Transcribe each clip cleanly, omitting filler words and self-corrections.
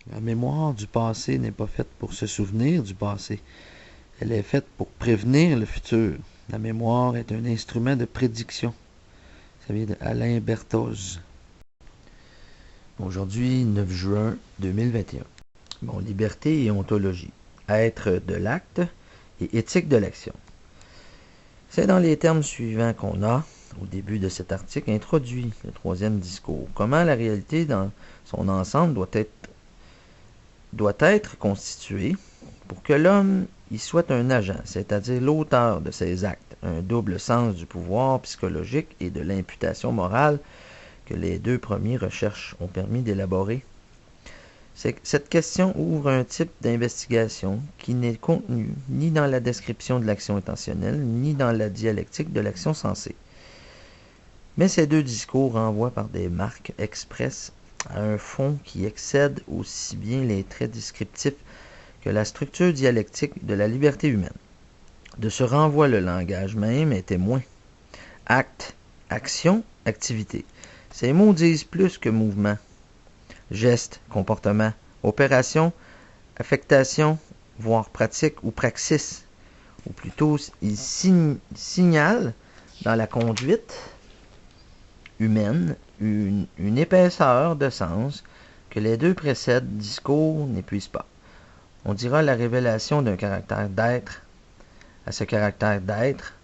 La mémoire du passé n'est pas faite pour se souvenir du passé. Elle est faite pour prévenir le futur. La mémoire est un instrument de prédiction. Ça vient de Alain Berthoz. Aujourd'hui, 9 juin 2021. Bon, liberté et ontologie. Être de l'acte et éthique de l'action. C'est dans les termes suivants qu'on a, au début de cet article, introduit le troisième discours. Comment la réalité dans son ensemble doit être constituée pour que l'homme y soit un agent, c'est-à-dire l'auteur de ses actes, un double sens du pouvoir psychologique et de l'imputation morale que les deux premiers recherches ont permis d'élaborer. Cette question ouvre un type d'investigation qui n'est contenu ni dans la description de l'action intentionnelle, ni dans la dialectique de l'action sensée. Mais ces deux discours renvoient par des marques expresses à un fond qui excède aussi bien les traits descriptifs que la structure dialectique de la liberté humaine. De ce renvoi, le langage même est témoin. Acte, action, activité. Ces mots disent plus que mouvement. Geste, comportement, opération, affectation, voire pratique ou praxis. Ou plutôt, ils signalent dans la conduite humaine une épaisseur de sens que les deux précédents discours n'épuisent pas. On dira la révélation d'un caractère d'être. À ce caractère d'être,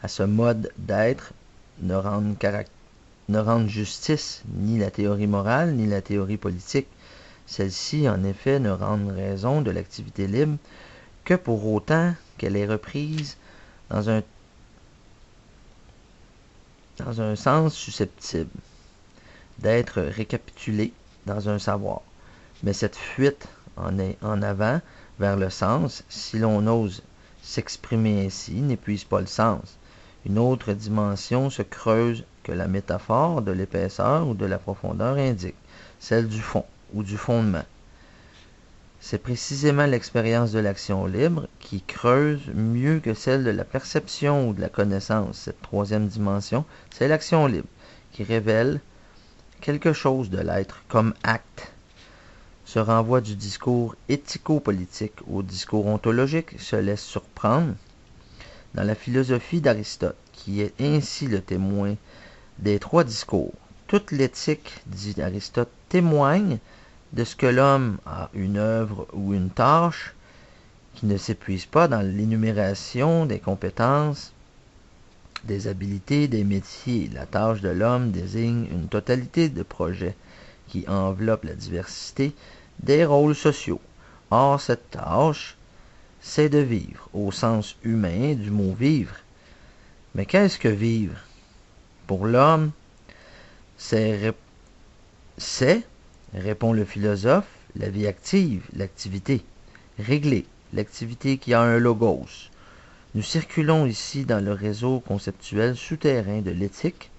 à ce mode d'être, ne rendent justice ni la théorie morale ni la théorie politique. Celle-ci, en effet, ne rendent raison de l'activité libre que pour autant qu'elle est reprise dans un sens susceptible d'être récapitulée dans un savoir. Mais cette fuite en avant vers le sens, si l'on ose s'exprimer ainsi, n'épuise pas le sens. Une autre dimension se creuse que la métaphore de l'épaisseur ou de la profondeur indique, celle du fond ou du fondement. C'est précisément l'expérience de l'action libre qui creuse mieux que celle de la perception ou de la connaissance. Cette troisième dimension, c'est l'action libre qui révèle quelque chose de l'être comme acte. Ce renvoi du discours éthico-politique au discours ontologique se laisse surprendre dans la philosophie d'Aristote, qui est ainsi le témoin des trois discours. Toute l'éthique, dit Aristote, témoigne de ce que l'homme a une œuvre ou une tâche qui ne s'épuise pas dans l'énumération des compétences, des habiletés, des métiers. La tâche de l'homme désigne une totalité de projets qui enveloppe la diversité des rôles sociaux. Or, cette tâche, c'est de vivre, au sens humain du mot vivre. Mais qu'est-ce que vivre? Pour l'homme, c'est, répond le philosophe, la vie active, l'activité. Réglée, l'activité qui a un logos. Nous circulons ici dans le réseau conceptuel souterrain de l'éthique,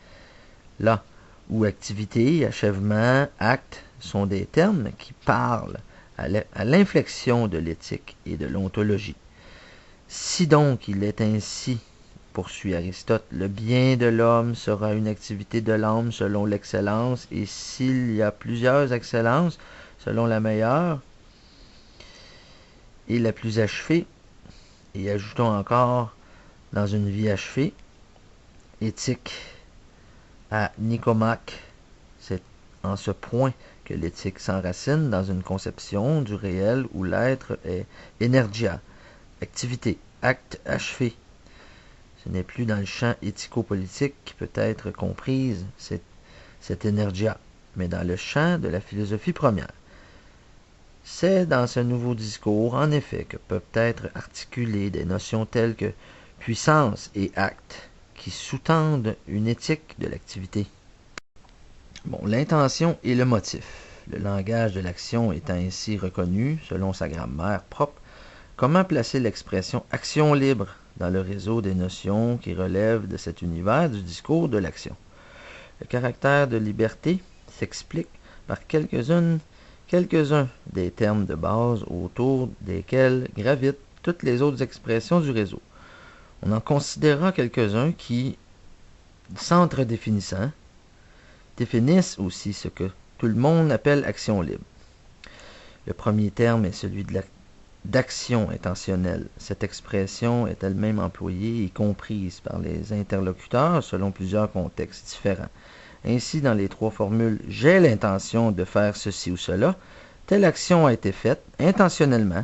là où activité, achèvement, acte sont des termes qui parlent à l'inflexion de l'éthique et de l'ontologie. Si donc il est ainsi, poursuit Aristote, le bien de l'homme sera une activité de l'âme selon l'excellence, et s'il y a plusieurs excellences, selon la meilleure et la plus achevée, et ajoutons encore dans une vie achevée, éthique à Nicomaque, c'est en ce point que l'éthique s'enracine dans une conception du réel où l'être est energia, activité, acte achevé. Ce n'est plus dans le champ éthico-politique qui peut être comprise cette energia, mais dans le champ de la philosophie première. C'est dans ce nouveau discours, en effet, que peuvent être articulées des notions telles que puissance et acte, qui sous-tendent une éthique de l'activité. Bon, l'intention et le motif. Le langage de l'action étant ainsi reconnu, selon sa grammaire propre, comment placer l'expression action libre dans le réseau des notions qui relèvent de cet univers du discours de l'action? Le caractère de liberté s'explique par quelques-uns des termes de base autour desquels gravitent toutes les autres expressions du réseau. On en considérera quelques-uns qui, s'entre-définissant, définissent aussi ce que tout le monde appelle action libre. Le premier terme est celui d'action intentionnelle. Cette expression est elle-même employée et comprise par les interlocuteurs selon plusieurs contextes différents. Ainsi, dans les 3 formules « j'ai l'intention de faire ceci ou cela », telle action a été faite intentionnellement.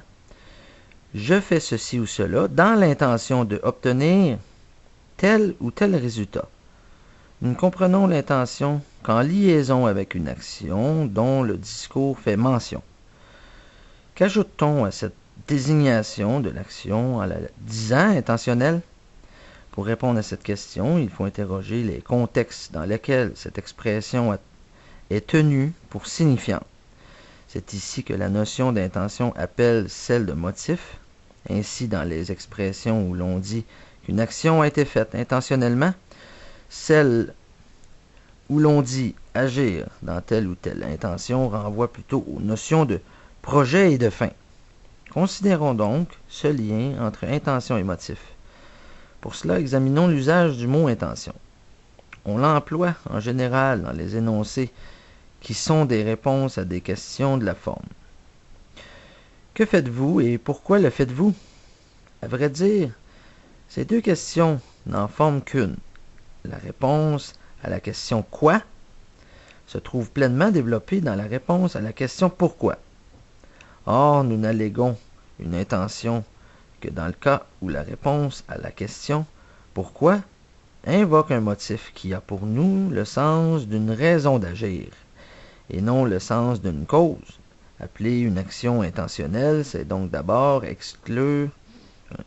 Je fais ceci ou cela dans l'intention d'obtenir tel ou tel résultat. Nous comprenons l'intention qu'en liaison avec une action dont le discours fait mention. Qu'ajoute-t-on à cette désignation de l'action en la disant intentionnelle? Pour répondre à cette question, il faut interroger les contextes dans lesquels cette expression est tenue pour signifiante. C'est ici que la notion d'intention appelle celle de motif. Ainsi, dans les expressions où l'on dit qu'une action a été faite intentionnellement, celle où l'on dit agir dans telle ou telle intention renvoie plutôt aux notions de projet et de fin. Considérons donc ce lien entre intention et motif. Pour cela, examinons l'usage du mot intention. On l'emploie en général dans les énoncés qui sont des réponses à des questions de la forme. Que faites-vous et pourquoi le faites-vous? À vrai dire, ces 2 questions n'en forment qu'une. La réponse à la question « quoi » se trouve pleinement développée dans la réponse à la question « pourquoi ». Or, nous n'alléguons une intention que dans le cas où la réponse à la question « pourquoi » invoque un motif qui a pour nous le sens d'une raison d'agir, et non le sens d'une cause. Appeler une action intentionnelle, c'est donc d'abord exclure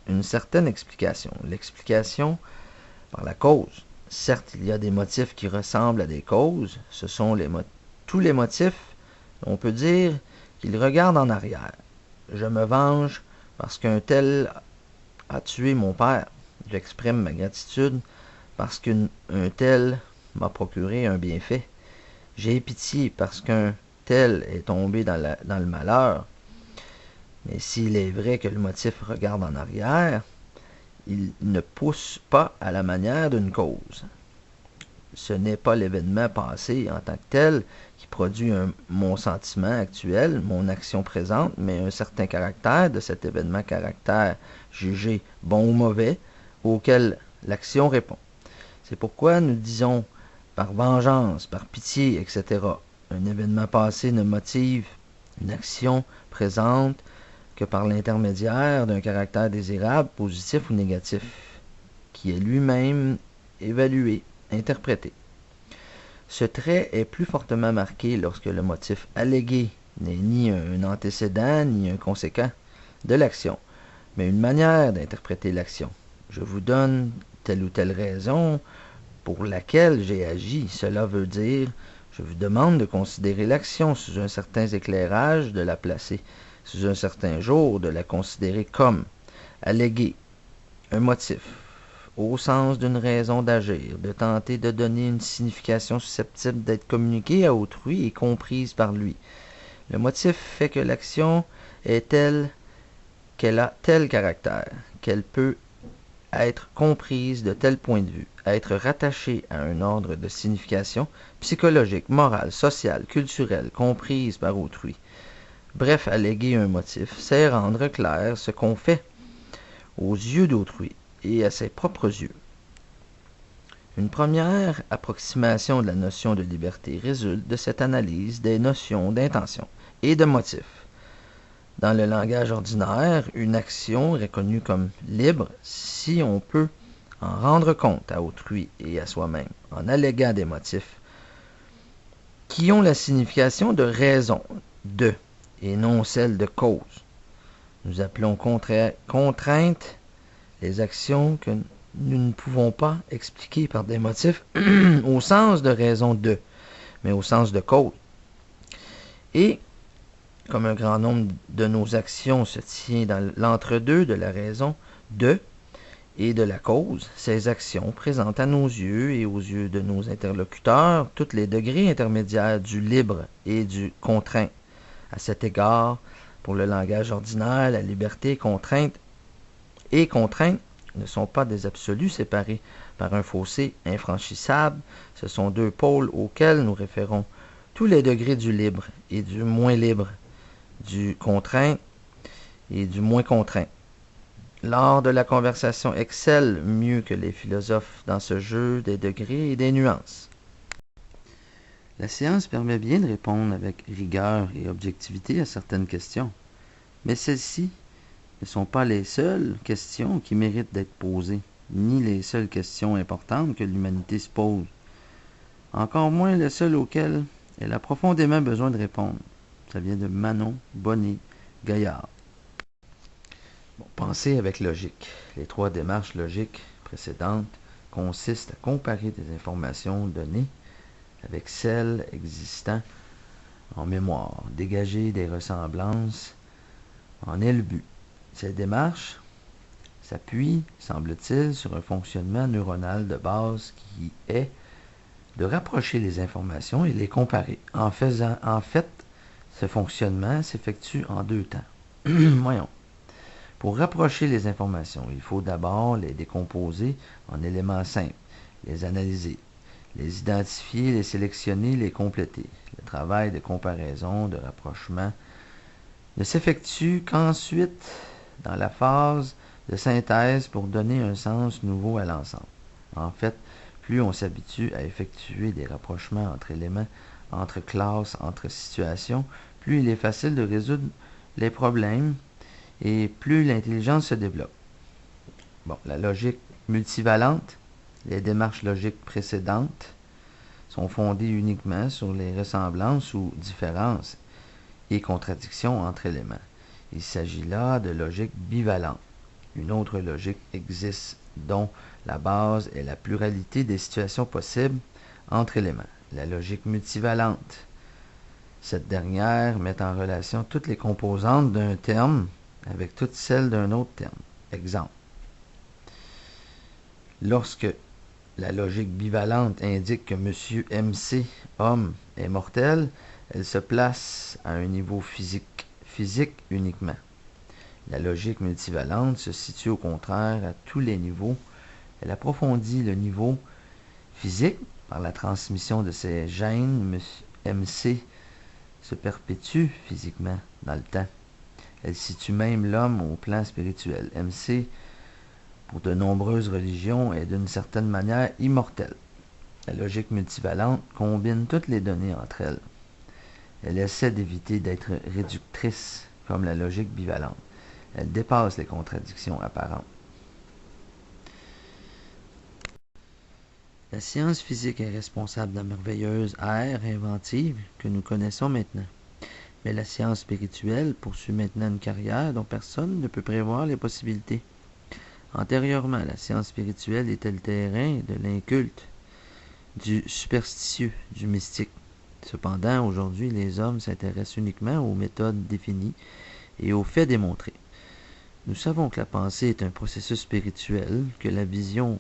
une certaine explication. L'explication par la cause. Certes, il y a des motifs qui ressemblent à des causes. Ce sont tous les motifs, on peut dire, qu'ils regardent en arrière. Je me venge parce qu'un tel a tué mon père. J'exprime ma gratitude parce qu'un tel m'a procuré un bienfait. J'ai pitié parce qu'un tel est tombé dans le malheur. Mais s'il est vrai que le motif regarde en arrière, il ne pousse pas à la manière d'une cause. Ce n'est pas l'événement passé en tant que tel qui produit mon sentiment actuel, mon action présente, mais un certain caractère de cet événement, caractère jugé bon ou mauvais, auquel l'action répond. C'est pourquoi nous disons par vengeance, par pitié, etc. Un événement passé ne motive une action présente que par l'intermédiaire d'un caractère désirable, positif ou négatif, qui est lui-même évalué, interprété. Ce trait est plus fortement marqué lorsque le motif allégué n'est ni un antécédent ni un conséquent de l'action, mais une manière d'interpréter l'action. Je vous donne telle ou telle raison pour laquelle j'ai agi. Cela veut dire, je vous demande de considérer l'action sous un certain éclairage, de la placer sous un certain jour, de la considérer comme alléguer un motif, au sens d'une raison d'agir, de tenter de donner une signification susceptible d'être communiquée à autrui et comprise par lui. Le motif fait que l'action est telle qu'elle a tel caractère, qu'elle peut être comprise de tel point de vue, être rattachée à un ordre de signification psychologique, morale, sociale, culturelle, comprise par autrui. Bref, alléguer un motif, c'est rendre clair ce qu'on fait aux yeux d'autrui et à ses propres yeux. Une première approximation de la notion de liberté résulte de cette analyse des notions d'intention et de motif. Dans le langage ordinaire, une action est reconnue comme libre si on peut en rendre compte à autrui et à soi-même, en alléguant des motifs qui ont la signification de raison, de, et non celle de cause. Nous appelons contrainte les actions que nous ne pouvons pas expliquer par des motifs au sens de raison de, mais au sens de cause. Et, comme un grand nombre de nos actions se tient dans l'entre-deux de la raison de et de la cause, ces actions présentent à nos yeux et aux yeux de nos interlocuteurs tous les degrés intermédiaires du libre et du contraint. À cet égard, pour le langage ordinaire, la liberté, contrainte et contrainte ne sont pas des absolus séparés par un fossé infranchissable. Ce sont 2 pôles auxquels nous référons tous les degrés du libre et du moins libre, du contraint et du moins contraint. L'art de la conversation excelle mieux que les philosophes dans ce jeu des degrés et des nuances. La science permet bien de répondre avec rigueur et objectivité à certaines questions, mais celles-ci ne sont pas les seules questions qui méritent d'être posées, ni les seules questions importantes que l'humanité se pose, encore moins les seules auxquelles elle a profondément besoin de répondre. Ça vient de Manon Bonnet-Gaillard. Bon, penser avec logique. Les 3 démarches logiques précédentes consistent à comparer des informations données avec celles existant en mémoire, dégager des ressemblances en est le but. Cette démarche s'appuie, semble-t-il, sur un fonctionnement neuronal de base qui est de rapprocher les informations et les comparer. En fait, ce fonctionnement s'effectue en 2 temps. Voyons. Pour rapprocher les informations, il faut d'abord les décomposer en éléments simples, les analyser, les identifier, les sélectionner, les compléter. Le travail de comparaison, de rapprochement, ne s'effectue qu'ensuite dans la phase de synthèse pour donner un sens nouveau à l'ensemble. En fait, plus on s'habitue à effectuer des rapprochements entre éléments, entre classes, entre situations, plus il est facile de résoudre les problèmes et plus l'intelligence se développe. Bon, la logique multivalente, les démarches logiques précédentes sont fondées uniquement sur les ressemblances ou différences et contradictions entre éléments. Il s'agit là de logique bivalente. Une autre logique existe dont la base est la pluralité des situations possibles entre éléments. La logique multivalente. Cette dernière met en relation toutes les composantes d'un terme avec toutes celles d'un autre terme. Exemple. Lorsque la logique bivalente indique que M. MC, homme, est mortel, elle se place à un niveau physique uniquement. La logique multivalente se situe au contraire à tous les niveaux. Elle approfondit le niveau physique par la transmission de ses gènes. MC se perpétue physiquement dans le temps. Elle situe même l'homme au plan spirituel. MC, pour de nombreuses religions, est d'une certaine manière immortel. La logique multivalente combine toutes les données entre elles. Elle essaie d'éviter d'être réductrice, comme la logique bivalente. Elle dépasse les contradictions apparentes. La science physique est responsable de merveilleuses ères inventives que nous connaissons maintenant. Mais la science spirituelle poursuit maintenant une carrière dont personne ne peut prévoir les possibilités. Antérieurement, la science spirituelle était le terrain de l'inculte, du superstitieux, du mystique. Cependant, aujourd'hui, les hommes s'intéressent uniquement aux méthodes définies et aux faits démontrés. Nous savons que la pensée est un processus spirituel, que la vision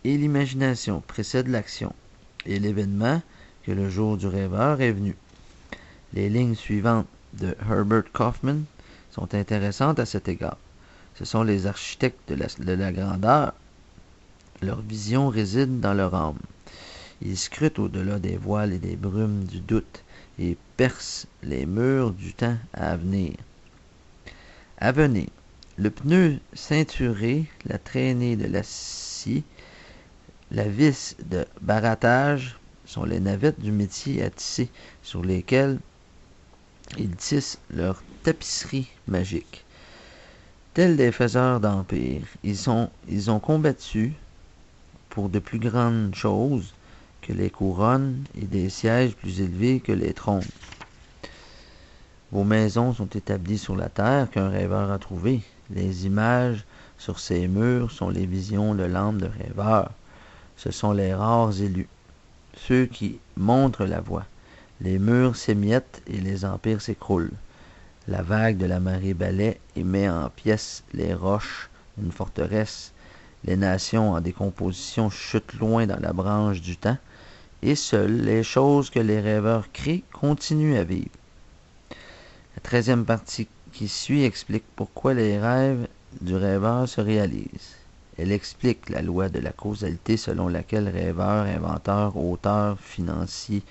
et l'imagination précèdent l'action, et l'événement que le jour du rêveur est venu. Les lignes suivantes de Herbert Kaufman sont intéressantes à cet égard. Ce sont les architectes de la grandeur. Leur vision réside dans leur âme. Ils scrutent au-delà des voiles et des brumes du doute et percent les murs du temps à venir. À venir, le pneu ceinturé, la traînée de l'acier, la vis de barattage sont les navettes du métier à tisser sur lesquelles ils tissent leur tapisserie magique. Tels des faiseurs d'empire, ils ont combattu pour de plus grandes choses que les couronnes et des sièges plus élevés que les trônes. Vos maisons sont établies sur la terre qu'un rêveur a trouvée. Les images sur ces murs sont les visions de l'âme de rêveur. Ce sont les rares élus, ceux qui montrent la voie. Les murs s'émiettent et les empires s'écroulent. La vague de la marée balaie et met en pièces les roches d'une forteresse. Les nations en décomposition chutent loin dans la branche du temps, et seules les choses que les rêveurs créent continuent à vivre. La 13e partie qui suit explique pourquoi les rêves du rêveur se réalisent. Elle explique la loi de la causalité selon laquelle rêveurs, inventeurs, auteurs, financiers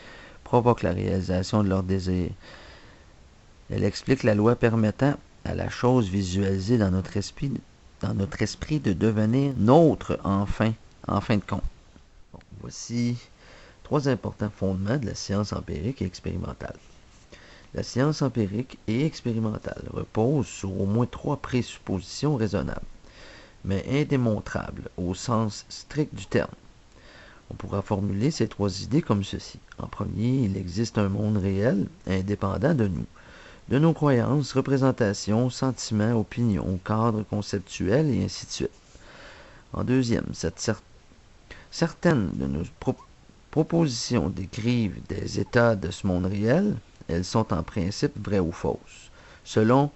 provoquent la réalisation de leurs désirs. Elle explique la loi permettant à la chose visualisée dans notre esprit de devenir nôtre en fin de compte. Bon, voici 3 importants fondements de la science empirique et expérimentale. La science empirique et expérimentale repose sur au moins 3 présuppositions raisonnables, mais indémontrables au sens strict du terme. On pourra formuler ces 3 idées comme ceci. En premier, il existe un monde réel, indépendant de nous, de nos croyances, représentations, sentiments, opinions, cadres conceptuels et ainsi de suite. En deuxième, certaines de nos propositions décrivent des états de ce monde réel. Elles sont en principe vraies ou fausses, selon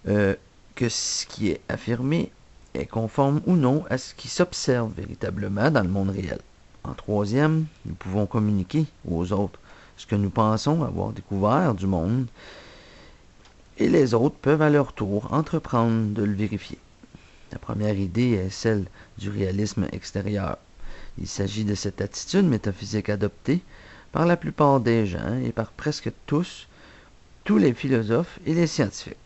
que ce qui est affirmé est conforme ou non à ce qui s'observe véritablement dans le monde réel. En troisième, nous pouvons communiquer aux autres ce que nous pensons avoir découvert du monde, et les autres peuvent à leur tour entreprendre de le vérifier. La première idée est celle du réalisme extérieur. Il s'agit de cette attitude métaphysique adoptée par la plupart des gens et par presque tous les philosophes et les scientifiques.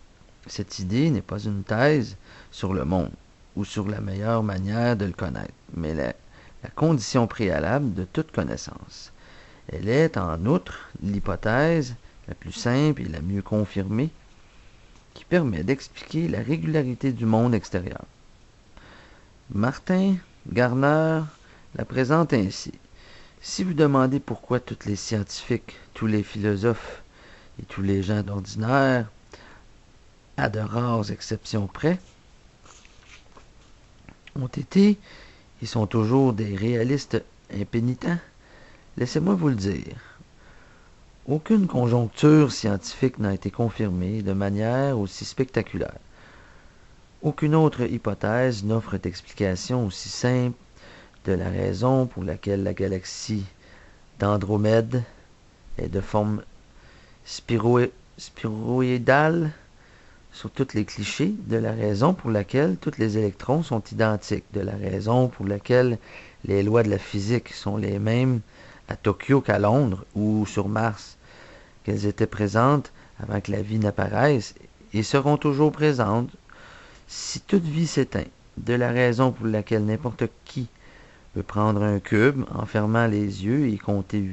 Cette idée n'est pas une thèse sur le monde ou sur la meilleure manière de le connaître, mais la condition préalable de toute connaissance. Elle est, en outre, l'hypothèse la plus simple et la mieux confirmée qui permet d'expliquer la régularité du monde extérieur. Martin Gardner la présente ainsi. Si vous demandez pourquoi tous les scientifiques, tous les philosophes et tous les gens d'ordinaire, à de rares exceptions près, ont été et sont toujours des réalistes impénitents, laissez-moi vous le dire. Aucune conjoncture scientifique n'a été confirmée de manière aussi spectaculaire. Aucune autre hypothèse n'offre d'explication aussi simple de la raison pour laquelle la galaxie d'Andromède est de forme sphéroïdale sur tous les clichés, de la raison pour laquelle tous les électrons sont identiques, de la raison pour laquelle les lois de la physique sont les mêmes à Tokyo qu'à Londres ou sur Mars, qu'elles étaient présentes avant que la vie n'apparaisse et seront toujours présentes si toute vie s'éteint, de la raison pour laquelle n'importe qui peut prendre un cube en fermant les yeux et compter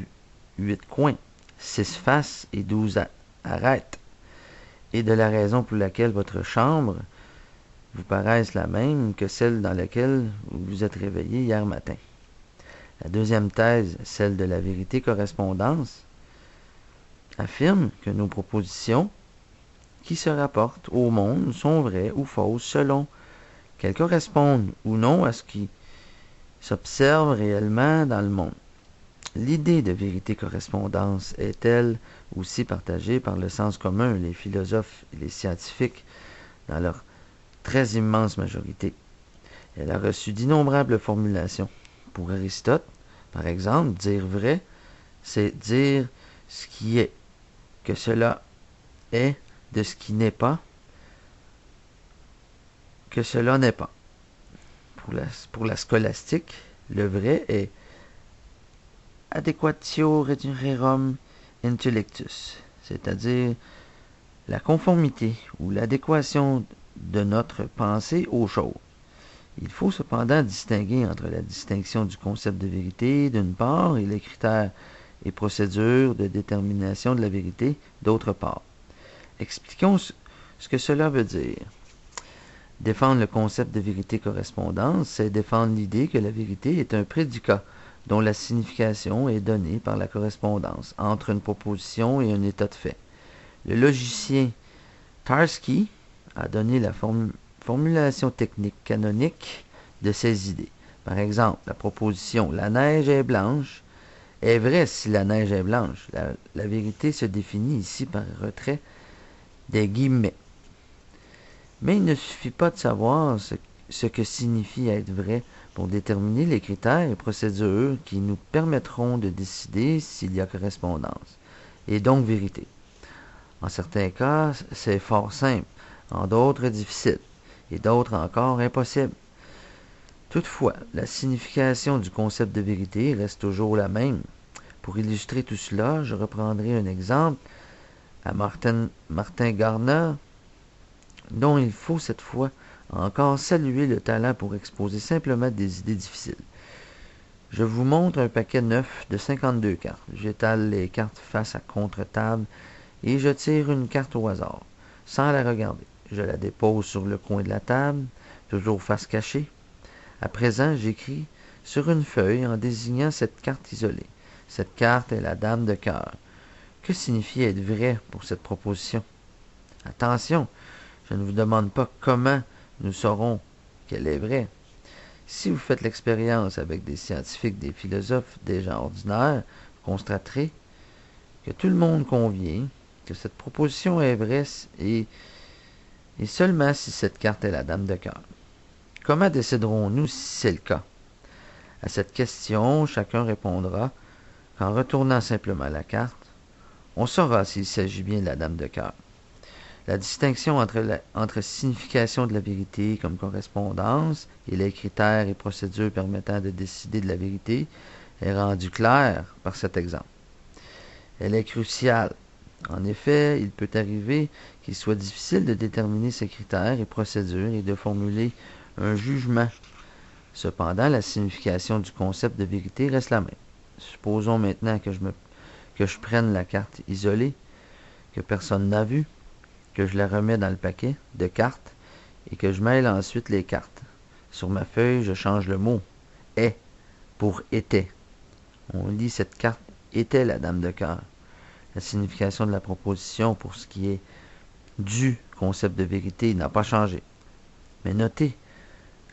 8 coins, 6 faces et 12 arêtes, et de la raison pour laquelle votre chambre vous paraisse la même que celle dans laquelle vous vous êtes réveillé hier matin. La deuxième thèse, celle de la vérité-correspondance, affirme que nos propositions qui se rapportent au monde sont vraies ou fausses selon qu'elles correspondent ou non à ce qui s'observe réellement dans le monde. L'idée de vérité-correspondance est elle aussi partagée par le sens commun, les philosophes et les scientifiques dans leur très immense majorité. Elle a reçu d'innombrables formulations. Pour Aristote, par exemple, dire vrai, c'est dire ce qui est, que cela est de ce qui n'est pas, que cela n'est pas. Pour la scolastique, le vrai est adequatio rerum intellectus, c'est-à-dire la conformité ou l'adéquation de notre pensée aux choses. Il faut cependant distinguer entre la distinction du concept de vérité, d'une part, et les critères et procédures de détermination de la vérité, d'autre part. Expliquons ce que cela veut dire. Défendre le concept de vérité-correspondance, c'est défendre l'idée que la vérité est un prédicat dont la signification est donnée par la correspondance entre une proposition et un état de fait. Le logicien Tarski a donné la formulation technique canonique de ces idées. Par exemple, la proposition « la neige est blanche » est vraie si la neige est blanche. La vérité se définit ici par retrait des guillemets. Mais il ne suffit pas de savoir ce que signifie être vrai pour déterminer les critères et procédures qui nous permettront de décider s'il y a correspondance, et donc vérité. En certains cas, c'est fort simple, en d'autres difficile, et d'autres encore impossible. Toutefois, la signification du concept de vérité reste toujours la même. Pour illustrer tout cela, je reprendrai un exemple à Martin Gardner, dont il faut cette fois encore saluer le talent pour exposer simplement des idées difficiles. Je vous montre un paquet neuf de 52 cartes. J'étale les cartes face à contre-table et je tire une carte au hasard, sans la regarder. Je la dépose sur le coin de la table, toujours face cachée. À présent, j'écris sur une feuille en désignant cette carte isolée. Cette carte est la dame de cœur. Que signifie être vrai pour cette proposition? Attention, je ne vous demande pas comment nous saurons qu'elle est vraie. Si vous faites l'expérience avec des scientifiques, des philosophes, des gens ordinaires, vous constaterez que tout le monde convient que cette proposition est vraie et seulement si cette carte est la dame de cœur. Comment déciderons-nous si c'est le cas? À cette question, chacun répondra qu'en retournant simplement la carte, on saura s'il s'agit bien de la dame de cœur. La distinction entre signification de la vérité comme correspondance et les critères et procédures permettant de décider de la vérité est rendue claire par cet exemple. Elle est cruciale. En effet, il peut arriver qu'il soit difficile de déterminer ces critères et procédures et de formuler un jugement. Cependant, la signification du concept de vérité reste la même. Supposons maintenant que je prenne la carte isolée, que personne n'a vue, que je la remets dans le paquet de cartes et que je mêle ensuite les cartes. Sur ma feuille, je change le mot « est » pour « était ». On lit cette carte « était la dame de cœur ». La signification de la proposition pour ce qui est du concept de vérité n'a pas changé. Mais notez,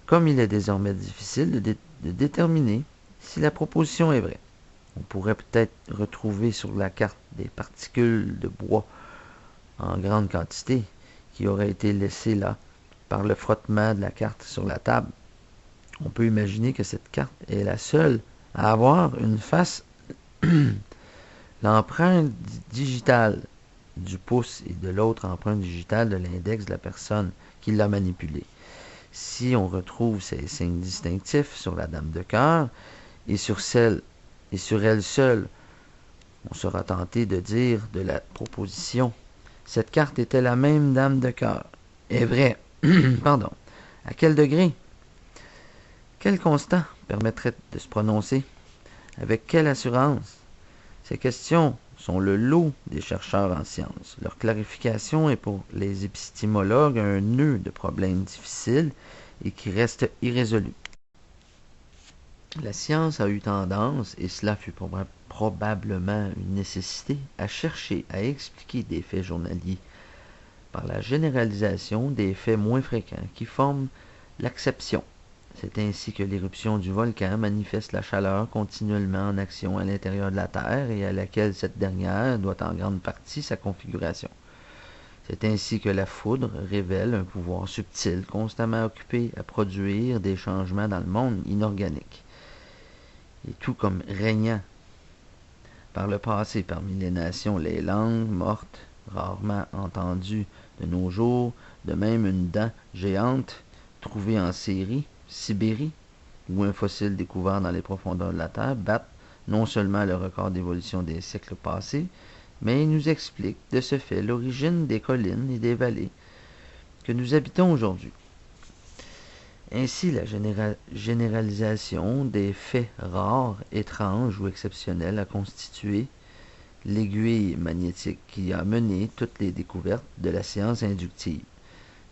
comme il est désormais difficile de déterminer si la proposition est vraie, on pourrait peut-être retrouver sur la carte des particules de bois en grande quantité qui auraient été laissées là par le frottement de la carte sur la table. On peut imaginer que cette carte est la seule à avoir une face. L'empreinte digitale du pouce et de l'autre empreinte digitale de l'index de la personne qui l'a manipulée. Si on retrouve ces signes distinctifs sur la dame de cœur et sur elle seule, on sera tenté de dire de la proposition « Cette carte était la même dame de cœur » est vrai. Pardon. À quel degré? Quel constat permettrait de se prononcer? Avec quelle assurance? Ces questions sont le lot des chercheurs en sciences. Leur clarification est pour les épistémologues un nœud de problèmes difficiles et qui restent irrésolus. La science a eu tendance, et cela fut probablement une nécessité, à chercher à expliquer des faits journaliers par la généralisation des faits moins fréquents qui forment l'acception. C'est ainsi que l'éruption du volcan manifeste la chaleur continuellement en action à l'intérieur de la Terre et à laquelle cette dernière doit en grande partie sa configuration. C'est ainsi que la foudre révèle un pouvoir subtil constamment occupé à produire des changements dans le monde inorganique. Et tout comme régnant par le passé parmi les nations les langues mortes, rarement entendues de nos jours, de même une dent géante trouvée en Sibérie, ou un fossile découvert dans les profondeurs de la Terre, battent non seulement le record d'évolution des siècles passés, mais nous expliquent de ce fait l'origine des collines et des vallées que nous habitons aujourd'hui. Ainsi, la généralisation des faits rares, étranges ou exceptionnels a constitué l'aiguille magnétique qui a mené toutes les découvertes de la science inductive.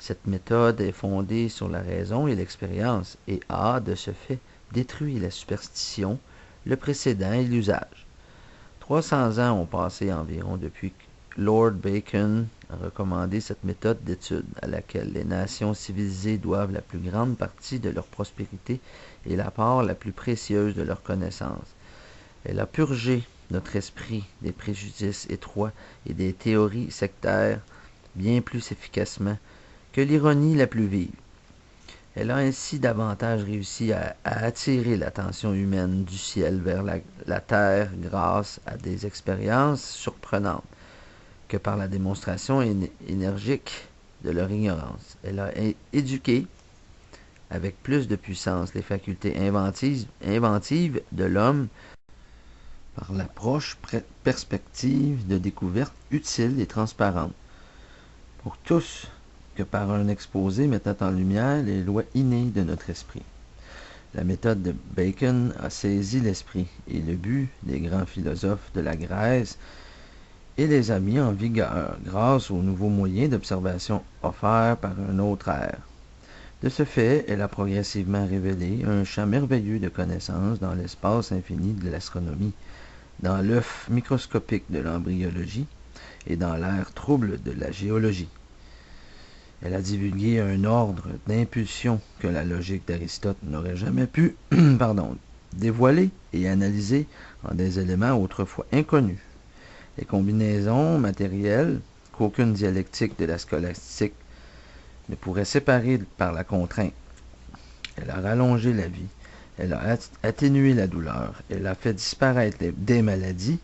Cette méthode est fondée sur la raison et l'expérience et a, de ce fait, détruit la superstition, le précédent et l'usage. 300 ans ont passé environ depuis que Lord Bacon a recommandé cette méthode d'étude à laquelle les nations civilisées doivent la plus grande partie de leur prospérité et la part la plus précieuse de leur connaissance. Elle a purgé notre esprit des préjudices étroits et des théories sectaires bien plus efficacement que l'ironie la plus vive. Elle a ainsi davantage réussi à attirer l'attention humaine du ciel vers la terre grâce à des expériences surprenantes que par la démonstration énergique de leur ignorance. Elle a éduqué avec plus de puissance les facultés inventives de l'homme par l'approche perspective de découverte utile et transparente pour tous que par un exposé mettant en lumière les lois innées de notre esprit. La méthode de Bacon a saisi l'esprit et le but des grands philosophes de la Grèce et les a mis en vigueur grâce aux nouveaux moyens d'observation offerts par un autre ère. De ce fait, elle a progressivement révélé un champ merveilleux de connaissances dans l'espace infini de l'astronomie, dans l'œuf microscopique de l'embryologie et dans l'air trouble de la géologie. Elle a divulgué un ordre d'impulsion que la logique d'Aristote n'aurait jamais pu dévoiler et analyser en des éléments autrefois inconnus. Les combinaisons matérielles qu'aucune dialectique de la scolastique ne pourrait séparer par la contrainte. Elle a rallongé la vie, elle a atténué la douleur, elle a fait disparaître des maladies,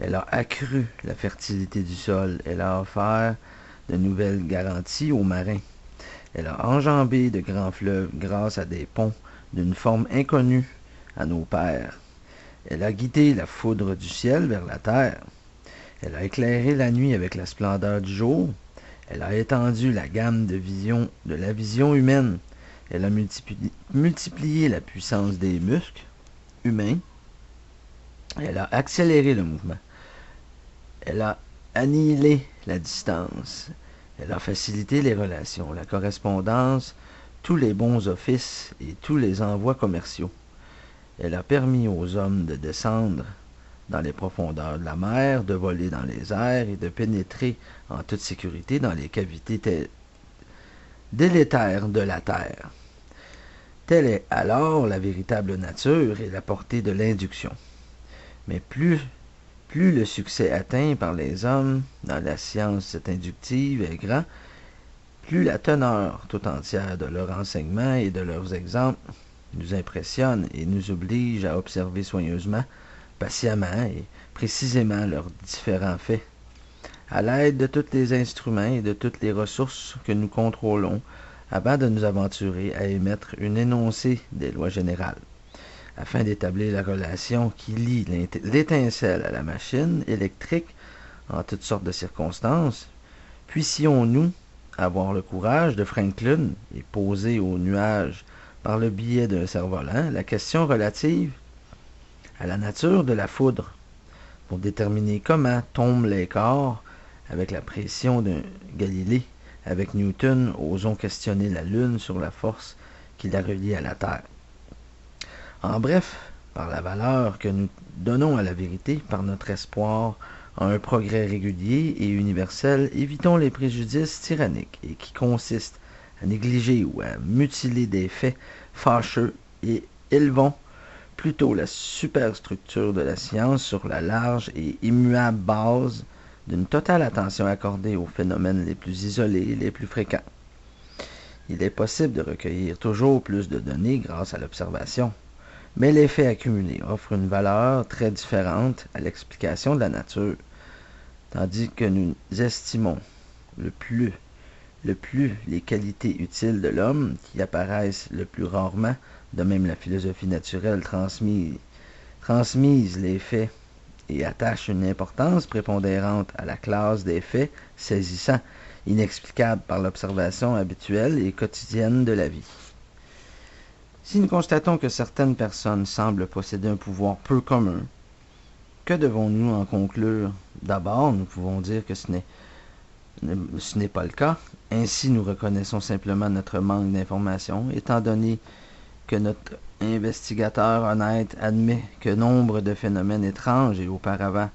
elle a accru la fertilité du sol, elle a offert de nouvelles garanties aux marins. Elle a enjambé de grands fleuves grâce à des ponts d'une forme inconnue à nos pères. Elle a guidé la foudre du ciel vers la terre. Elle a éclairé la nuit avec la splendeur du jour. Elle a étendu la gamme de la vision humaine. Elle a multiplié la puissance des muscles humains. Elle a accéléré le mouvement. Elle a annihilé la distance. Elle a facilité les relations, la correspondance, tous les bons offices et tous les envois commerciaux. Elle a permis aux hommes de descendre dans les profondeurs de la mer, de voler dans les airs et de pénétrer en toute sécurité dans les cavités délétères de la terre. Telle est alors la véritable nature et la portée de l'induction. Mais plus le succès atteint par les hommes dans la science inductive est grand, plus la teneur tout entière de leurs enseignements et de leurs exemples nous impressionne et nous oblige à observer soigneusement, patiemment et précisément leurs différents faits. À l'aide de tous les instruments et de toutes les ressources que nous contrôlons, avant de nous aventurer à émettre une énoncé des lois générales, afin d'établir la relation qui lie l'étincelle à la machine électrique en toutes sortes de circonstances, puissions-nous avoir le courage de Franklin et poser au nuage, par le biais d'un cerf-volant, la question relative à la nature de la foudre, pour déterminer comment tombent les corps avec la pression d'un Galilée. Avec Newton, osons questionner la Lune sur la force qui la relie à la Terre. En bref, par la valeur que nous donnons à la vérité, par notre espoir en un progrès régulier et universel, évitons les préjudices tyranniques et qui consistent à négliger ou à mutiler des faits fâcheux et élevons plutôt la superstructure de la science sur la large et immuable base d'une totale attention accordée aux phénomènes les plus isolés et les plus fréquents. Il est possible de recueillir toujours plus de données grâce à l'observation, mais les faits accumulés offrent une valeur très différente à l'explication de la nature, tandis que nous estimons le plus les qualités utiles de l'homme, qui apparaissent le plus rarement, de même la philosophie naturelle transmise les faits et attache une importance prépondérante à la classe des faits saisissants, inexplicables par l'observation habituelle et quotidienne de la vie. Si nous constatons que certaines personnes semblent posséder un pouvoir peu commun, que devons-nous en conclure? D'abord, nous pouvons dire que ce n'est pas le cas. Ainsi, nous reconnaissons simplement notre manque d'information, étant donné que notre investigateur honnête admet que nombre de phénomènes étranges et auparavant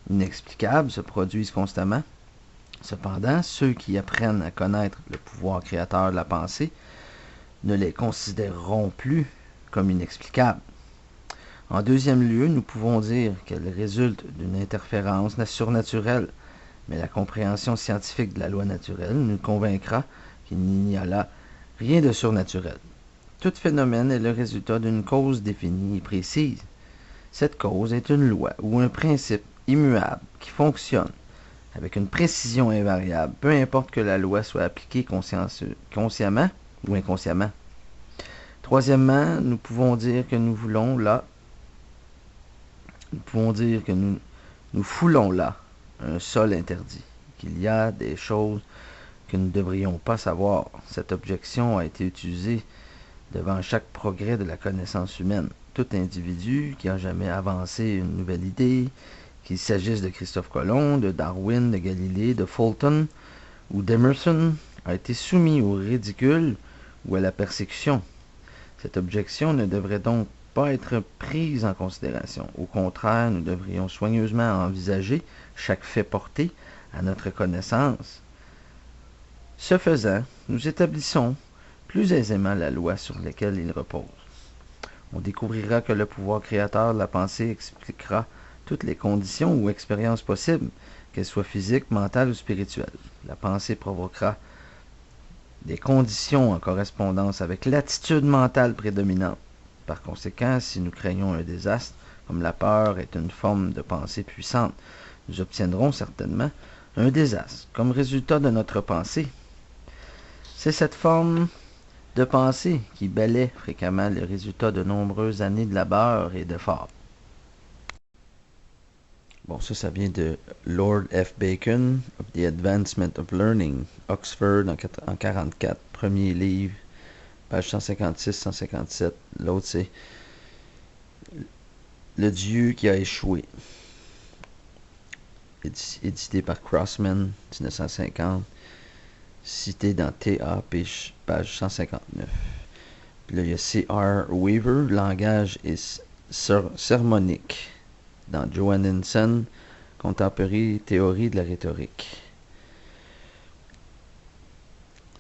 inexplicables se produisent constamment. Cependant, ceux qui apprennent à connaître le pouvoir créateur de la pensée ne les considéreront plus comme inexplicables. En deuxième lieu, nous pouvons dire qu'elles résultent d'une interférence surnaturelle, mais la compréhension scientifique de la loi naturelle nous convaincra qu'il n'y a là rien de surnaturel. Tout phénomène est le résultat d'une cause définie et précise. Cette cause est une loi ou un principe immuable qui fonctionne avec une précision invariable, peu importe que la loi soit appliquée consciemment ou inconsciemment. Troisièmement, nous pouvons dire que nous voulons là nous pouvons dire que nous foulons là un sol interdit, qu'il y a des choses que nous ne devrions pas savoir. Cette objection a été utilisée devant chaque progrès de la connaissance humaine. Tout individu qui a jamais avancé une nouvelle idée, qu'il s'agisse de Christophe Colomb, de Darwin, de Galilée, de Fulton ou d'Emerson, a été soumis au ridicule ou à la persécution. Cette objection ne devrait donc pas être prise en considération. Au contraire, nous devrions soigneusement envisager chaque fait porté à notre connaissance. Ce faisant, nous établissons plus aisément la loi sur laquelle il repose. On découvrira que le pouvoir créateur de la pensée expliquera toutes les conditions ou expériences possibles, qu'elles soient physiques, mentales ou spirituelles. La pensée provoquera des conditions en correspondance avec l'attitude mentale prédominante. Par conséquent, si nous craignons un désastre, comme la peur est une forme de pensée puissante, nous obtiendrons certainement un désastre comme résultat de notre pensée. C'est cette forme de pensée qui balaie fréquemment le résultat de nombreuses années de labeur et d'efforts. Bon, ça vient de Lord F. Bacon, of the Advancement of Learning, Oxford, en 1944, premier livre, page 156-157. L'autre, c'est Le Dieu qui a échoué, édité par Crossman, 1950, cité dans T.A., page 159. Puis là, il y a C.R. Weaver, Langage et sermonique, dans Johannsen, Contemporary Théorie de la rhétorique.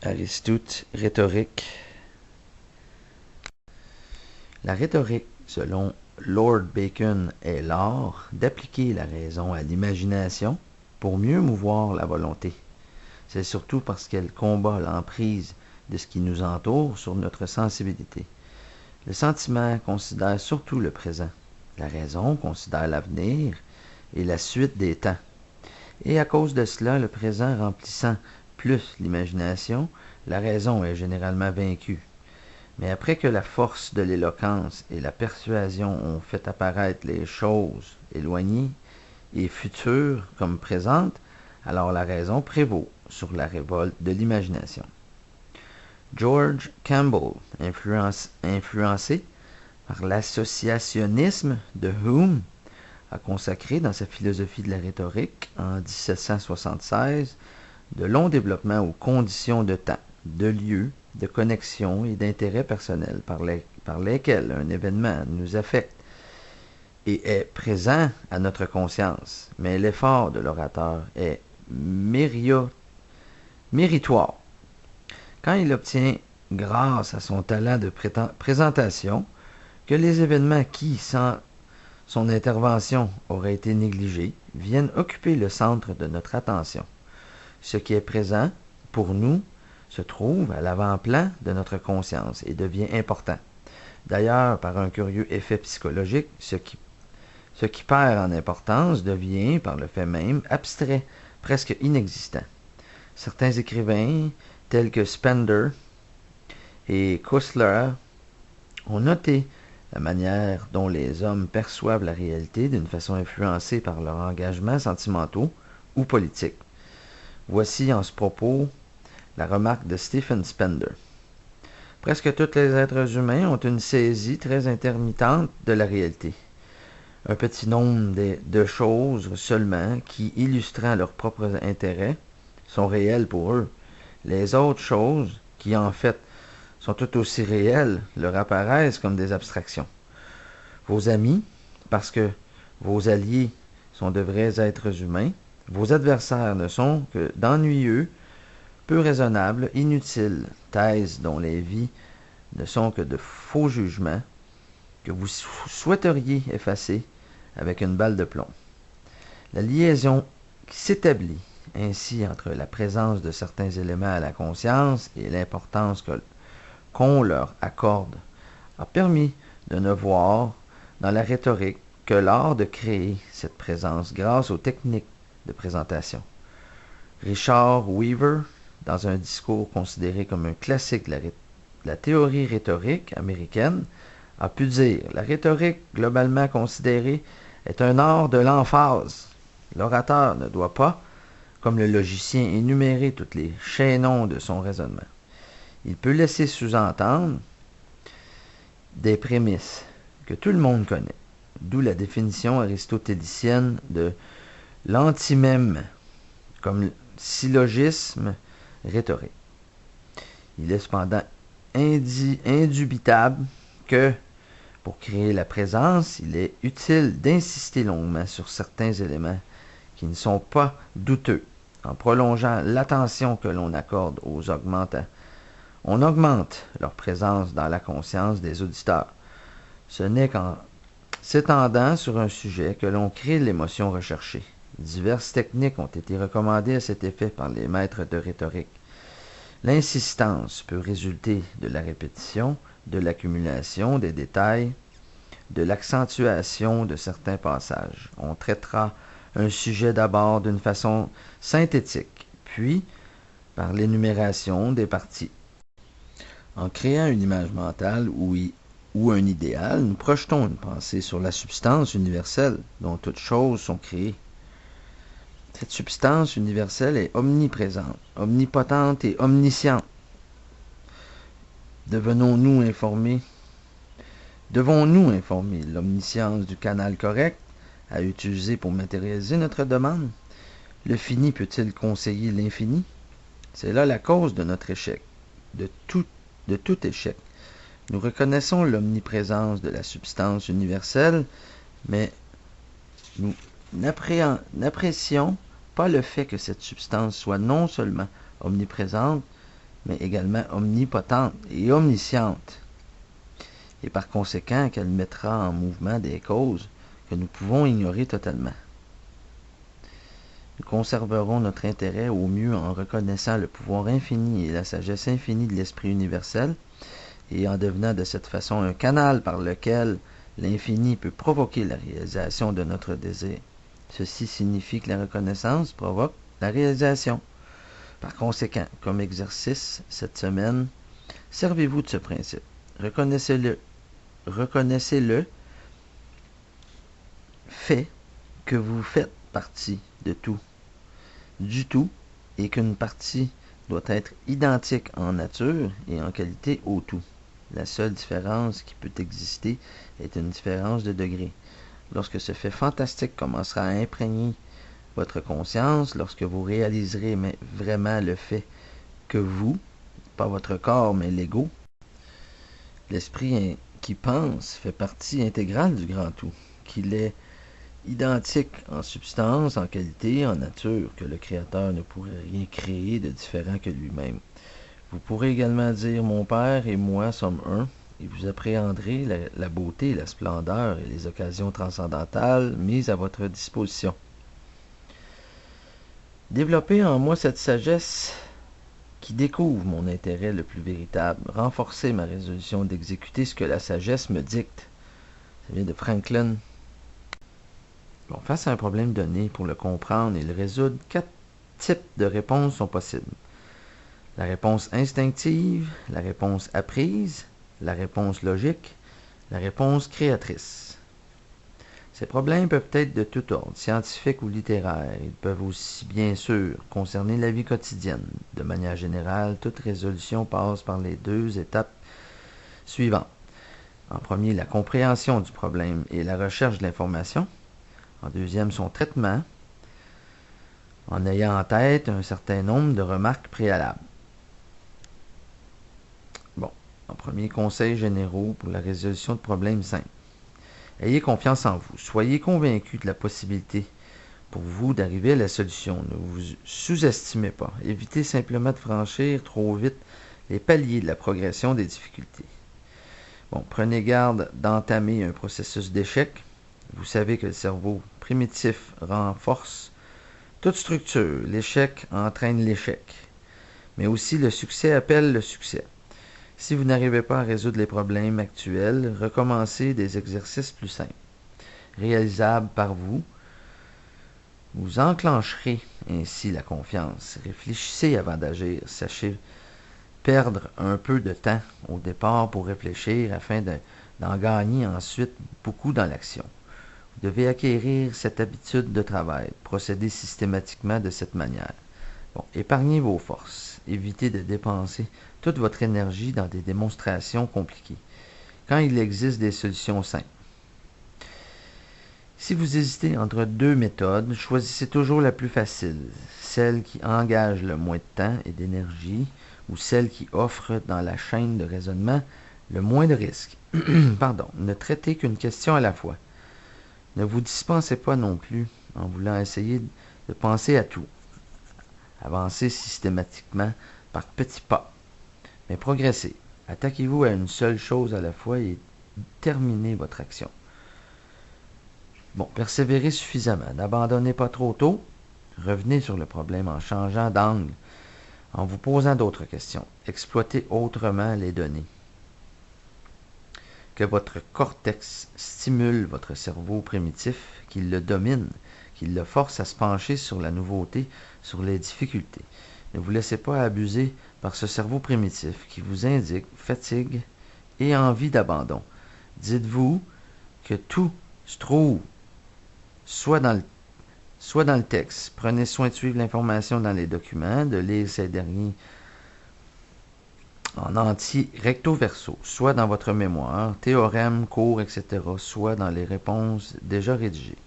Aristote, rhétorique. La rhétorique, selon Lord Bacon, est l'art d'appliquer la raison à l'imagination pour mieux mouvoir la volonté. C'est surtout parce qu'elle combat l'emprise de ce qui nous entoure sur notre sensibilité. Le sentiment considère surtout le présent. La raison considère l'avenir et la suite des temps. Et à cause de cela, le présent remplissant plus l'imagination, la raison est généralement vaincue. Mais après que la force de l'éloquence et la persuasion ont fait apparaître les choses éloignées et futures comme présentes, alors la raison prévaut sur la révolte de l'imagination. George Campbell, influencé par l'associationnisme de Hume, a consacré dans sa philosophie de la rhétorique en 1776 de longs développements aux conditions de temps, de lieu, de connexion et d'intérêt personnel par lesquels un événement nous affecte et est présent à notre conscience, mais l'effort de l'orateur est méritoire. Quand il obtient, grâce à son talent de présentation, que les événements qui, sans son intervention, auraient été négligés, viennent occuper le centre de notre attention. Ce qui est présent, pour nous, se trouve à l'avant-plan de notre conscience et devient important. D'ailleurs, par un curieux effet psychologique, ce qui perd en importance devient, par le fait même, abstrait, presque inexistant. Certains écrivains, tels que Spender et Koestler, ont noté la manière dont les hommes perçoivent la réalité d'une façon influencée par leurs engagements sentimentaux ou politiques. Voici en ce propos la remarque de Stephen Spender. Presque tous les êtres humains ont une saisie très intermittente de la réalité. Un petit nombre de choses seulement qui, illustrant leurs propres intérêts, sont réelles pour eux. Les autres choses, qui en fait sont tout aussi réelles, leur apparaissent comme des abstractions. Vos amis, parce que vos alliés sont de vrais êtres humains, vos adversaires ne sont que d'ennuyeux, peu raisonnables, inutiles, thèses dont les vies ne sont que de faux jugements que vous souhaiteriez effacer avec une balle de plomb. La liaison qui s'établit ainsi entre la présence de certains éléments à la conscience et l'importance qu'on leur accorde a permis de ne voir dans la rhétorique que l'art de créer cette présence grâce aux techniques de présentation. Richard Weaver, dans un discours considéré comme un classique de la théorie rhétorique américaine, a pu dire « La rhétorique, globalement considérée, est un art de l'emphase. L'orateur ne doit pas, comme le logicien, énumérer tous les chaînons de son raisonnement. Il peut laisser sous-entendre des prémices que tout le monde connaît, d'où la définition aristotélicienne de l'antimème comme syllogisme rhétorique. Il est cependant indubitable que, pour créer la présence, il est utile d'insister longuement sur certains éléments qui ne sont pas douteux, en prolongeant l'attention que l'on accorde aux augmentants. On augmente leur présence dans la conscience des auditeurs. Ce n'est qu'en s'étendant sur un sujet que l'on crée l'émotion recherchée. Diverses techniques ont été recommandées à cet effet par les maîtres de rhétorique. L'insistance peut résulter de la répétition, de l'accumulation des détails, de l'accentuation de certains passages. On traitera un sujet d'abord d'une façon synthétique, puis par l'énumération des parties. En créant une image mentale ou un idéal, nous projetons une pensée sur la substance universelle dont toutes choses sont créées. Cette substance universelle est omniprésente, omnipotente et omnisciente. Devons-nous informer l'omniscience du canal correct à utiliser pour matérialiser notre demande? Le fini peut-il conseiller l'infini? C'est là la cause de notre échec, de tout échec. Nous reconnaissons l'omniprésence de la substance universelle, mais nous n'apprécions pas le fait que cette substance soit non seulement omniprésente, mais également omnipotente et omnisciente, et par conséquent qu'elle mettra en mouvement des causes que nous pouvons ignorer totalement. Nous conserverons notre intérêt au mieux en reconnaissant le pouvoir infini et la sagesse infinie de l'esprit universel, et en devenant de cette façon un canal par lequel l'infini peut provoquer la réalisation de notre désir. Ceci signifie que la reconnaissance provoque la réalisation. Par conséquent, comme exercice cette semaine, servez-vous de ce principe. Reconnaissez-le fait que vous faites partie de tout, du tout, et qu'une partie doit être identique en nature et en qualité au tout. La seule différence qui peut exister est une différence de degré. Lorsque ce fait fantastique commencera à imprégner votre conscience, lorsque vous réaliserez vraiment le fait que vous, pas votre corps mais l'ego, l'esprit qui pense fait partie intégrale du grand tout, qu'il est identique en substance, en qualité, en nature, que le Créateur ne pourrait rien créer de différent que lui-même. Vous pourrez également dire « Mon Père et moi sommes un », et vous appréhenderez la beauté, la splendeur et les occasions transcendantales mises à votre disposition. Développez en moi cette sagesse qui découvre mon intérêt le plus véritable, renforcez ma résolution d'exécuter ce que la sagesse me dicte. Ça vient de Franklin. Bon, face à un problème donné, pour le comprendre et le résoudre, 4 types de réponses sont possibles. La réponse instinctive, la réponse apprise, la réponse logique, la réponse créatrice. Ces problèmes peuvent être de tout ordre, scientifiques ou littéraires. Ils peuvent aussi, bien sûr, concerner la vie quotidienne. De manière générale, toute résolution passe par les 2 étapes suivantes. En premier, la compréhension du problème et la recherche de l'information. En deuxième, son traitement, en ayant en tête un certain nombre de remarques préalables. Bon, en premier, conseils généraux pour la résolution de problèmes simples. Ayez confiance en vous. Soyez convaincu de la possibilité pour vous d'arriver à la solution. Ne vous sous-estimez pas. Évitez simplement de franchir trop vite les paliers de la progression des difficultés. Bon, prenez garde d'entamer un processus d'échec. Vous savez que le cerveau primitif renforce toute structure. L'échec entraîne l'échec. Mais aussi le succès appelle le succès. Si vous n'arrivez pas à résoudre les problèmes actuels, recommencez des exercices plus simples, réalisables par vous. Vous enclencherez ainsi la confiance. Réfléchissez avant d'agir. Sachez perdre un peu de temps au départ pour réfléchir afin d'en gagner ensuite beaucoup dans l'action. Vous Vous devez acquérir cette habitude de travail, procéder systématiquement de cette manière. Bon, épargnez vos forces, évitez de dépenser toute votre énergie dans des démonstrations compliquées, quand il existe des solutions simples. Si vous hésitez entre deux méthodes, choisissez toujours la plus facile, celle qui engage le moins de temps et d'énergie, ou celle qui offre dans la chaîne de raisonnement le moins de risques. Pardon, ne traitez qu'une question à la fois. Ne vous dispensez pas non plus en voulant essayer de penser à tout. Avancez systématiquement par petits pas, mais progressez. Attaquez-vous à une seule chose à la fois et terminez votre action. Bon, persévérez suffisamment. N'abandonnez pas trop tôt. Revenez sur le problème en changeant d'angle, en vous posant d'autres questions. Exploitez autrement les données. Que votre cortex stimule votre cerveau primitif, qu'il le domine, qu'il le force à se pencher sur la nouveauté, sur les difficultés. Ne vous laissez pas abuser par ce cerveau primitif qui vous indique fatigue et envie d'abandon. Dites-vous que tout se trouve soit dans le texte. Prenez soin de suivre l'information dans les documents, de lire ces derniers en entier recto verso, soit dans votre mémoire, théorème, cours, etc., soit dans les réponses déjà rédigées.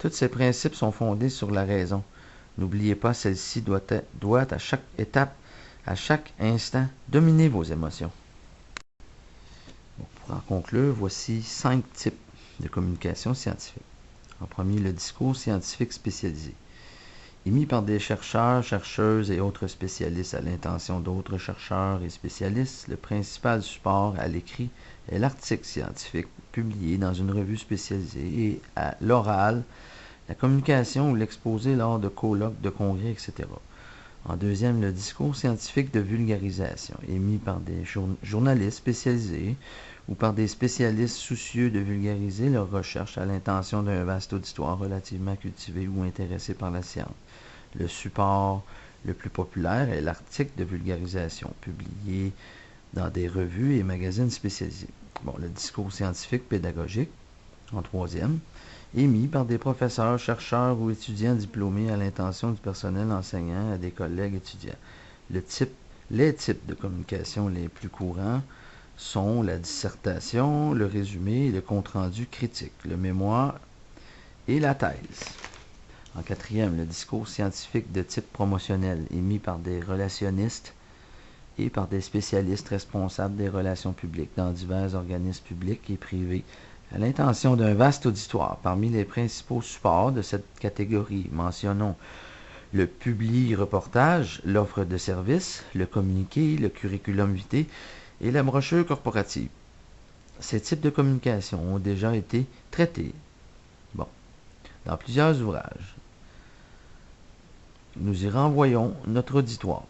Tous ces principes sont fondés sur la raison. N'oubliez pas, celle-ci doit à chaque étape, à chaque instant, dominer vos émotions. Bon, pour en conclure, voici 5 types de communication scientifique. En premier, le discours scientifique spécialisé, émis par des chercheurs, chercheuses et autres spécialistes à l'intention d'autres chercheurs et spécialistes. Le principal support à l'écrit est l'article scientifique publié dans une revue spécialisée et à l'oral, la communication ou l'exposé lors de colloques, de congrès, etc. En deuxième, le discours scientifique de vulgarisation, émis par des journalistes spécialisés ou par des spécialistes soucieux de vulgariser leurs recherches à l'intention d'un vaste auditoire relativement cultivé ou intéressé par la science. Le support le plus populaire est l'article de vulgarisation, publié dans des revues et magazines spécialisés. Bon, le discours scientifique pédagogique, en troisième, émis par des professeurs, chercheurs ou étudiants diplômés à l'intention du personnel enseignant à des collègues étudiants. Les types de communication les plus courants sont la dissertation, le résumé et le compte-rendu critique, le mémoire et la thèse. En quatrième, le discours scientifique de type promotionnel, émis par des relationnistes et par des spécialistes responsables des relations publiques dans divers organismes publics et privés, à l'intention d'un vaste auditoire. Parmi les principaux supports de cette catégorie, mentionnons le publi-reportage, l'offre de services, le communiqué, le curriculum vitae et la brochure corporative. Ces types de communication ont déjà été traités dans plusieurs ouvrages. Nous y renvoyons notre auditoire.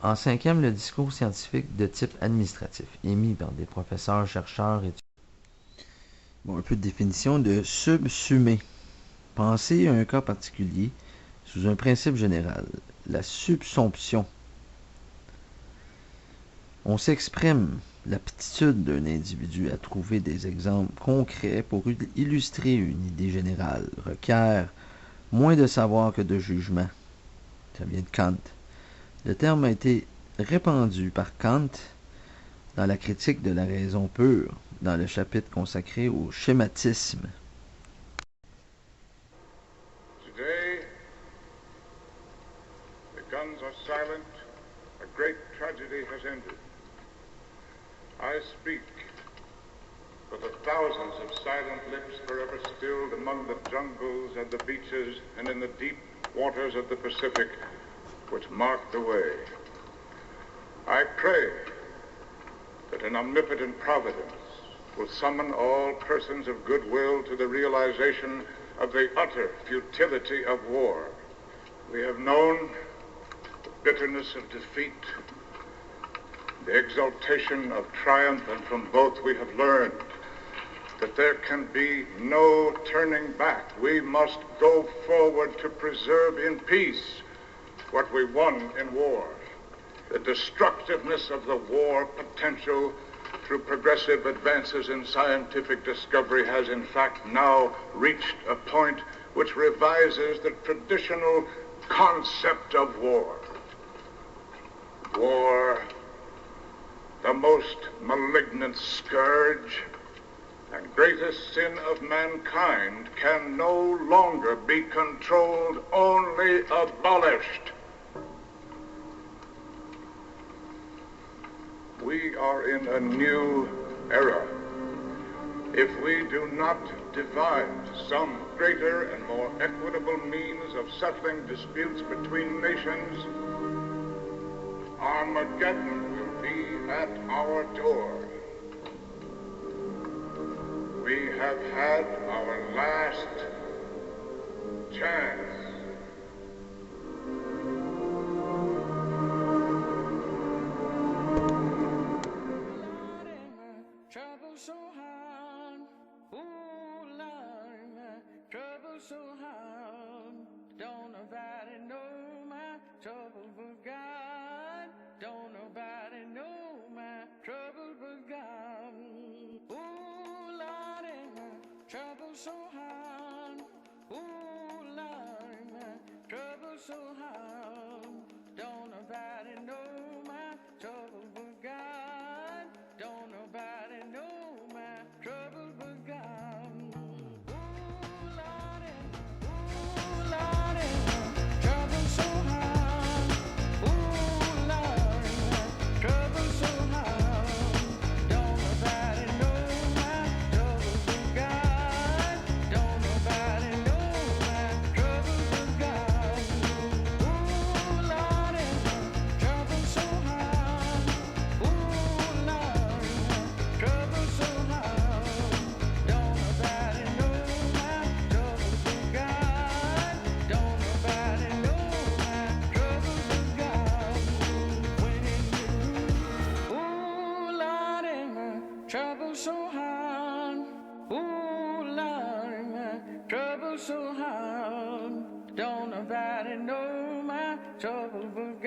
En cinquième, le discours scientifique de type administratif, émis par des professeurs, chercheurs, étudiants. Un peu de définition de subsumer. Pensez à un cas particulier sous un principe général, la subsomption. On s'exprime l'aptitude d'un individu à trouver des exemples concrets pour illustrer une idée générale, requiert moins de savoir que de jugement. Ça vient de Kant. Le terme a été répandu par Kant dans la critique de la raison pure, dans le chapitre consacré au schématisme. Today, the guns are silent, a great tragedy has ended. I speak for the thousands of silent lips forever stilled among the jungles and the beaches and in the deep waters of the Pacific, which mark the way. I pray that an omnipotent providence will summon all persons of goodwill to the realization of the utter futility of war. We have known the bitterness of defeat, the exaltation of triumph, and from both we have learned that there can be no turning back. We must go forward to preserve in peace what we won in war. The destructiveness of the war potential through progressive advances in scientific discovery, has in fact now reached a point which revises the traditional concept of war. War, the most malignant scourge and greatest sin of mankind, can no longer be controlled, only abolished. We are in a new era. If we do not devise some greater and more equitable means of settling disputes between nations, Armageddon will be at our door. We have had our last chance. Trouble so hard, ooh Lord, my trouble so hard. Don't nobody know my trouble but God. Don't nobody know my trouble but God. Ooh Lord, my trouble so hard, ooh Lord, my trouble so hard. Don't nobody know my trouble but God. Don't nobody know my trouble but God. Ooh, Lordy, trouble so hard. Ooh, Lordy, trouble so hard. Don't nobody know my trouble but God. Don't nobody know my trouble but God. Ooh, Lordy, trouble so hard. Ooh, Lordy, trouble so hard. Don't nobody know my trouble but God. Don't nobody know my trouble but God. When you, ooh Lordy, my trouble so hard. Ooh Lordy, my trouble so hard. Don't nobody know my trouble but